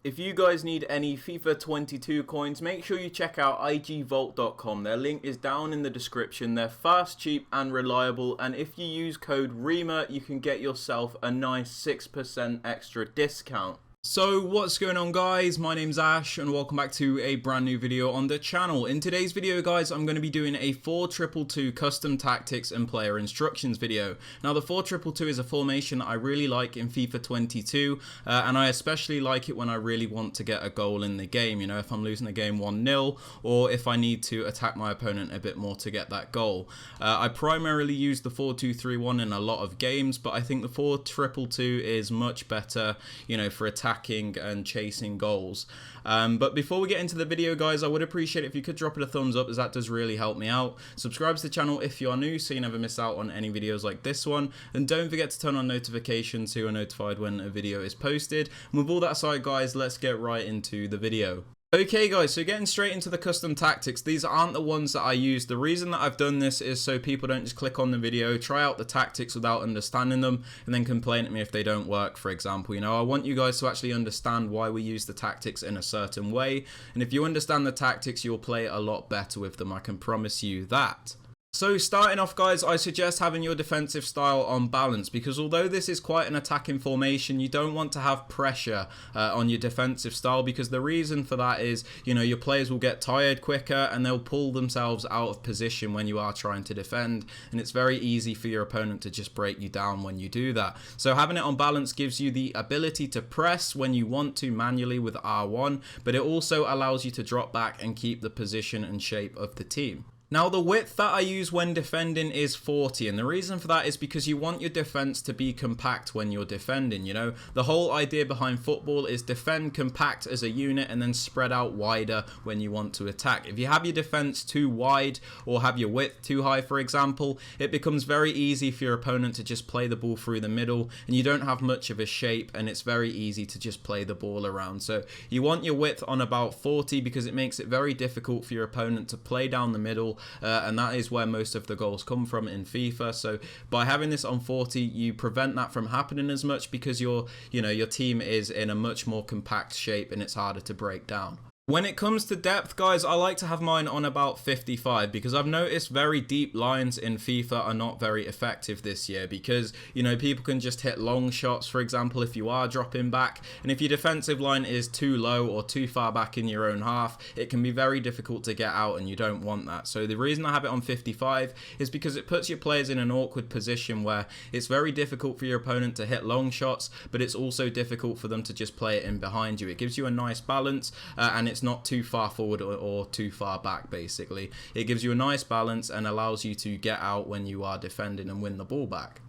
If you guys need any FIFA 22 coins, make sure you check out igvault.com. Their link is down in the description. They're fast, cheap and reliable, and if you use code REMA you can get yourself a nice 6% extra discount. So what's going on, guys? My name's Ash and welcome back to a brand new video on the channel. In today's video, guys, I'm going to be doing a 4-2-2 custom tactics and player instructions video. Now the 4-2-2 is a formation I really like in FIFA 22 and I especially like it when I really want to get a goal in the game, you know, if I'm losing the game 1-0 or if I need to attack my opponent a bit more to get that goal. I primarily use the 4-2-3-1 in a lot of games, but I think the 4-2-2 is much better, you know, for attacking and chasing goals. But before we get into the video, guys, I would appreciate it if you could drop it a thumbs up, as that does really help me out. Subscribe to the channel if you are new so you never miss out on any videos like this one, and don't forget to turn on notifications so you're notified when a video is posted. And with all that aside, guys, let's get right into the video. Okay guys, so getting straight into the custom tactics, these aren't the ones that I use. The reason that I've done this is so people don't just click on the video, try out the tactics without understanding them, and then complain at me if they don't work, for example. You know, I want you guys to actually understand why we use the tactics in a certain way, and if you understand the tactics, you'll play a lot better with them, I can promise you that. So starting off, guys, I suggest having your defensive style on balance, because although this is quite an attacking formation, you don't want to have pressure on your defensive style, because the reason for that is, you know, your players will get tired quicker and they'll pull themselves out of position when you are trying to defend, and it's very easy for your opponent to just break you down when you do that. So having it on balance gives you the ability to press when you want to manually with R1, but it also allows you to drop back and keep the position and shape of the team. Now the width that I use when defending is 40, and the reason for that is because you want your defense to be compact when you're defending. You know, the whole idea behind football is defend compact as a unit and then spread out wider when you want to attack. If you have your defense too wide or have your width too high, for example, it becomes very easy for your opponent to just play the ball through the middle, and you don't have much of a shape, and it's very easy to just play the ball around. So you want your width on about 40 because it makes it very difficult for your opponent to play down the middle. And that is where most of the goals come from in FIFA. So by having this on 40, you prevent that from happening as much, because your team is in a much more compact shape and it's harder to break down. When it comes to depth, guys, I like to have mine on about 55, because I've noticed very deep lines in FIFA are not very effective this year, because, you know, people can just hit long shots, for example, if you are dropping back, and if your defensive line is too low or too far back in your own half, it can be very difficult to get out, and you don't want that. So the reason I have it on 55 is because it puts your players in an awkward position where it's very difficult for your opponent to hit long shots, but it's also difficult for them to just play it in behind you. It gives you a nice balance, and it's not too far forward or too far back. Basically, it gives you a nice balance and allows you to get out when you are defending and win the ball back.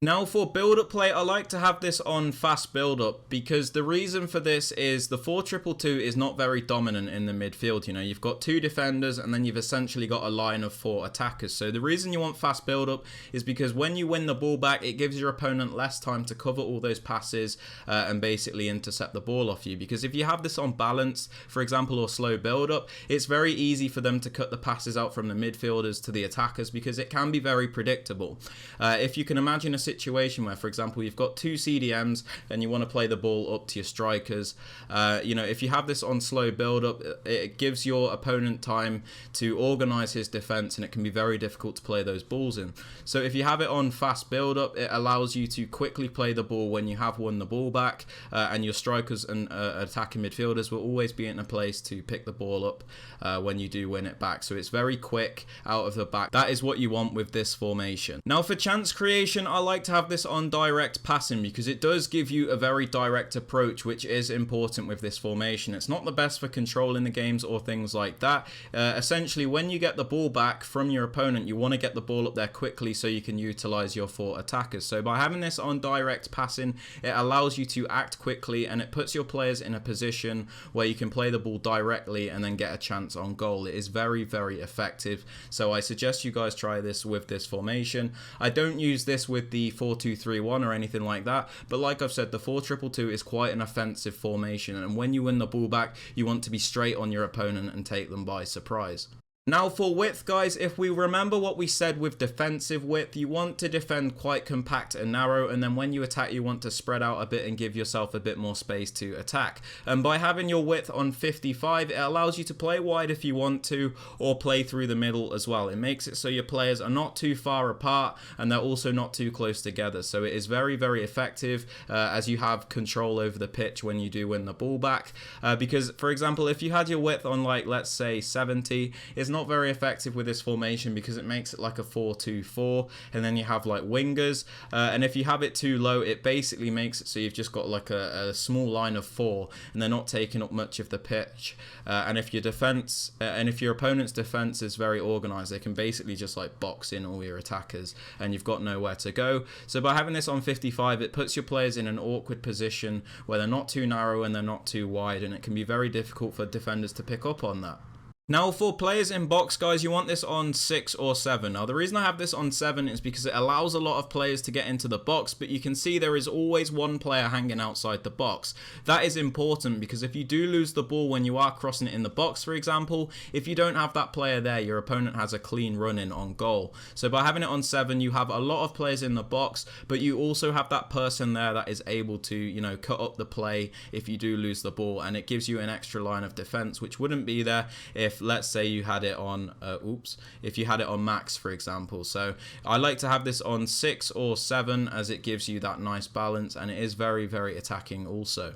Now for build-up play, I like to have this on fast build-up, because the reason for this is the 4-2-2 is not very dominant in the midfield. You know, you've got 2 defenders and then you've essentially got a line of 4 attackers. So the reason you want fast build-up is because when you win the ball back, it gives your opponent less time to cover all those passes and basically intercept the ball off you. Because if you have this on balance, for example, or slow build-up, it's very easy for them to cut the passes out from the midfielders to the attackers, because it can be very predictable. If you can imagine a situation where, for example, you've got 2 CDMs and you want to play the ball up to your strikers, you know, if you have this on slow build up, it gives your opponent time to organize his defense, and it can be very difficult to play those balls in. So if you have it on fast build up, it allows you to quickly play the ball when you have won the ball back, and your strikers and attacking midfielders will always be in a place to pick the ball up when you do win it back. So it's very quick out of the back. That is what you want with this formation. Now for chance creation, I like to have this on direct passing, because it does give you a very direct approach, which is important with this formation. It's not the best for controlling the games or things like that. Essentially, when you get the ball back from your opponent, you want to get the ball up there quickly so you can utilize your 4 attackers. So by having this on direct passing, it allows you to act quickly, and it puts your players in a position where you can play the ball directly and then get a chance on goal. It is very, very effective. So I suggest you guys try this with this formation. I don't use this with the 4-2-3-1 or anything like that, but like I've said, the 4-2-2 is quite an offensive formation, and when you win the ball back, you want to be straight on your opponent and take them by surprise. Now for width, guys, if we remember what we said with defensive width, you want to defend quite compact and narrow, and then when you attack you want to spread out a bit and give yourself a bit more space to attack. And by having your width on 55, it allows you to play wide if you want to, or play through the middle as well. It makes it so your players are not too far apart and they're also not too close together. So it is very, very effective as you have control over the pitch when you do win the ball back. Because, for example, if you had your width on, like, let's say 70, it's not very effective with this formation because it makes it like a 4-2-4, and then you have like wingers, and if you have it too low, it basically makes it so you've just got like a small line of 4 and they're not taking up much of the pitch. And if your defense and if your opponent's defense is very organized, they can basically just like box in all your attackers and you've got nowhere to go. So by having this on 55, it puts your players in an awkward position where they're not too narrow and they're not too wide, and it can be very difficult for defenders to pick up on that. Now for players in box, guys, you want this on 6 or 7. Now the reason I have this on 7 is because it allows a lot of players to get into the box, but you can see there is always one player hanging outside the box. That is important because if you do lose the ball when you are crossing it in the box, for example, if you don't have that player there, your opponent has a clean run in on goal. So by having it on 7, you have a lot of players in the box, but you also have that person there that is able to, you know, cut up the play if you do lose the ball, and it gives you an extra line of defense, which wouldn't be there if, let's say, you had it on if you had it on max, for example. So I like to have this on 6 or 7 as it gives you that nice balance, and it is very, very attacking also.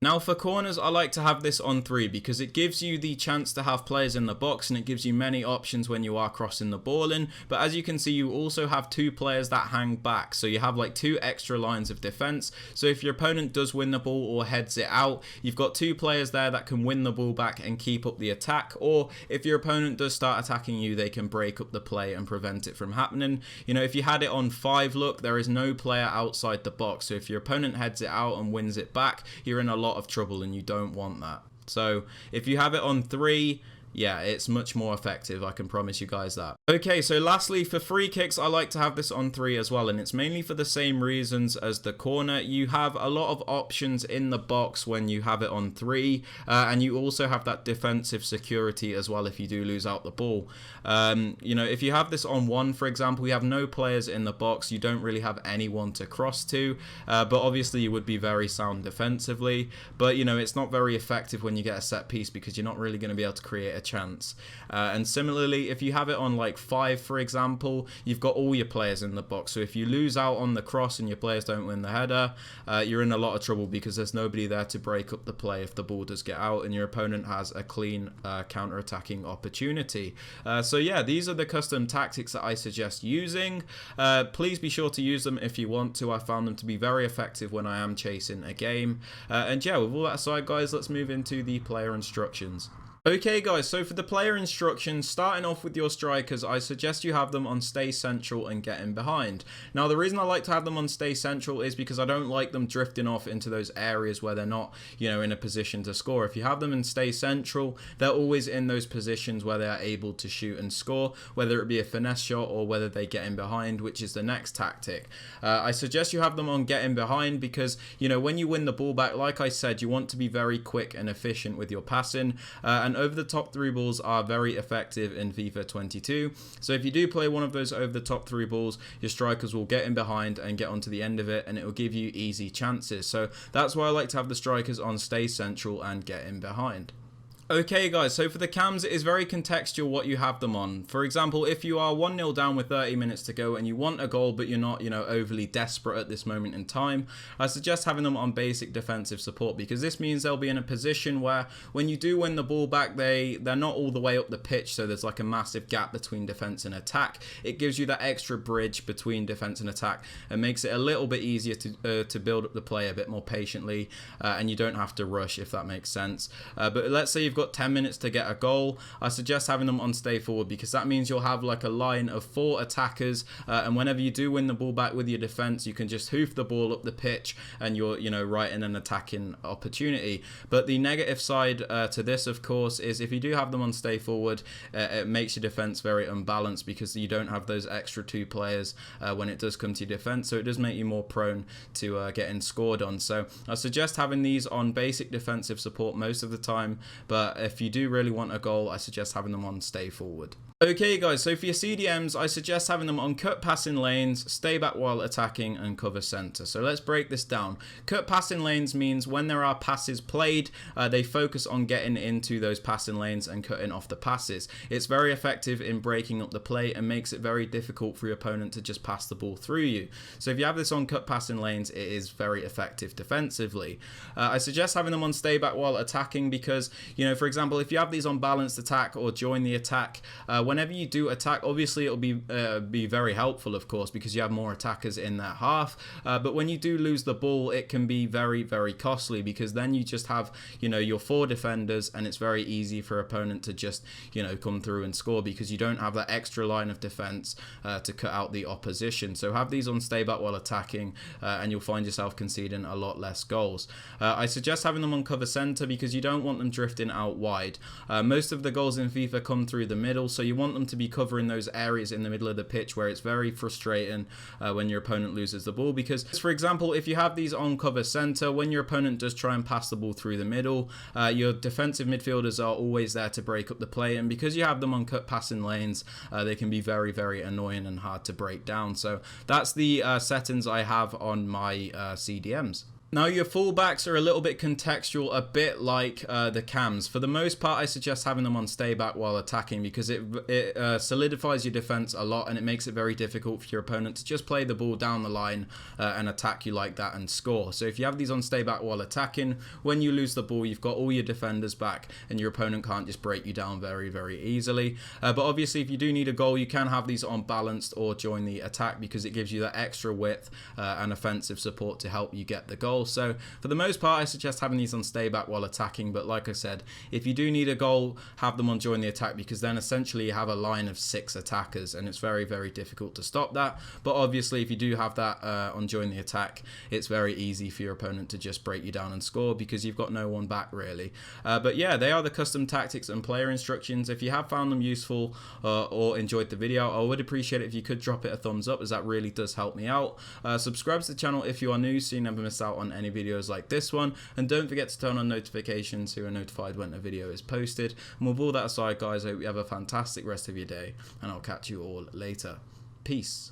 Now for corners, I like to have this on 3 because it gives you the chance to have players in the box and it gives you many options when you are crossing the ball in. But as you can see, you also have 2 players that hang back. So you have like 2 extra lines of defense. So if your opponent does win the ball or heads it out, you've got 2 players there that can win the ball back and keep up the attack. Or if your opponent does start attacking you, they can break up the play and prevent it from happening. You know, if you had it on 5, look, there is no player outside the box. So if your opponent heads it out and wins it back, you're in a lot of trouble and you don't want that. So if you have it on 3, yeah, it's much more effective, I can promise you guys that. Okay, so lastly, for free kicks, I like to have this on 3 as well, and it's mainly for the same reasons as the corner. You have a lot of options in the box when you have it on 3, and you also have that defensive security as well if you do lose out the ball. You know, if you have this on 1, for example, you have no players in the box, you don't really have anyone to cross to, but obviously you would be very sound defensively, but you know, it's not very effective when you get a set piece because you're not really going to be able to create a chance. And similarly, if you have it on like 5, for example, you've got all your players in the box. So if you lose out on the cross and your players don't win the header, you're in a lot of trouble because there's nobody there to break up the play if the ball does get out and your opponent has a clean counter-attacking opportunity. So yeah, these are the custom tactics that I suggest using. Please be sure to use them if you want to. I found them to be very effective when I am chasing a game. And yeah, with all that aside, guys, let's move into the player instructions. Okay guys, so for the player instructions, starting off with your strikers, I suggest you have them on stay central and get in behind. Now the reason I like to have them on stay central is because I don't like them drifting off into those areas where they're not, you know, in a position to score. If you have them in stay central, they're always in those positions where they are able to shoot and score, whether it be a finesse shot or whether they get in behind, which is the next tactic. I suggest you have them on get in behind because, you know, when you win the ball back, like I said, you want to be very quick and efficient with your passing, and over the top through balls are very effective in FIFA 22. So if you do play one of those over the top through balls, your strikers will get in behind and get onto the end of it, and it will give you easy chances. So that's why I like to have the strikers on stay central and get in behind. Okay guys, so for the cams, it is very contextual what you have them on. For example, if you are 1-0 down with 30 minutes to go and you want a goal but you're not, you know, overly desperate at this moment in time, I suggest having them on basic defensive support because this means they'll be in a position where when you do win the ball back, they're not all the way up the pitch, so there's like a massive gap between defense and attack. It gives you that extra bridge between defense and attack and makes it a little bit easier to build up the play a bit more patiently, and you don't have to rush, if that makes sense. But let's say you've got 10 minutes to get a goal, I suggest having them on stay forward because that means you'll have like a line of 4 attackers, and whenever you do win the ball back with your defense, you can just hoof the ball up the pitch and you're, you know, right in an attacking opportunity. But the negative side to this, of course, is if you do have them on stay forward, it makes your defense very unbalanced because you don't have those extra 2 players when it does come to your defense, so it does make you more prone to getting scored on. So I suggest having these on basic defensive support most of the time, but if you do really want a goal, I suggest having them on stay forward. Okay guys, so for your CDMs, I suggest having them on cut passing lanes, stay back while attacking, and cover center. So let's break this down. Cut passing lanes means when there are passes played, they focus on getting into those passing lanes and cutting off the passes. It's very effective in breaking up the play and makes it very difficult for your opponent to just pass the ball through you. So if you have this on cut passing lanes, it is very effective defensively. I suggest having them on stay back while attacking because, you know, for example, if you have these on balanced attack or join the attack, whenever you do attack, obviously it'll be very helpful, of course, because you have more attackers in that half. But when you do lose the ball, it can be very, very costly because then you just have, you know, your 4 defenders, and it's very easy for an opponent to just, you know, come through and score because you don't have that extra line of defense to cut out the opposition. So have these on stay back while attacking, and you'll find yourself conceding a lot less goals. I suggest having them on cover center because you don't want them drifting out wide. Most of the goals in FIFA come through the middle, so you want them to be covering those areas in the middle of the pitch where it's very frustrating when your opponent loses the ball. Because, for example, if you have these on cover center, when your opponent does try and pass the ball through the middle, your defensive midfielders are always there to break up the play, and because you have them on cut passing lanes, they can be very, very annoying and hard to break down. So that's the settings I have on my CDMs. Now your fullbacks are a little bit contextual, a bit like the cams. For the most part, I suggest having them on stay back while attacking because it solidifies your defense a lot and it makes it very difficult for your opponent to just play the ball down the line and attack you like that and score. So if you have these on stay back while attacking, when you lose the ball, you've got all your defenders back and your opponent can't just break you down very, very easily. But obviously, if you do need a goal, you can have these on balanced or join the attack because it gives you that extra width and offensive support to help you get the goal. So for the most part, I suggest having these on stay back while attacking, but like I said, if you do need a goal, have them on join the attack because then essentially you have a line of 6 attackers and it's very, very difficult to stop that. But obviously if you do have that on join the attack, it's very easy for your opponent to just break you down and score because you've got no one back really. But yeah, they are the custom tactics and player instructions. If you have found them useful or enjoyed the video, I would appreciate it if you could drop it a thumbs up as that really does help me out. Subscribe to the channel if you are new so you never miss out on any videos like this one, and don't forget to turn on notifications so you're notified when a video is posted. And with all that aside, guys, I hope you have a fantastic rest of your day, and I'll catch you all later. Peace.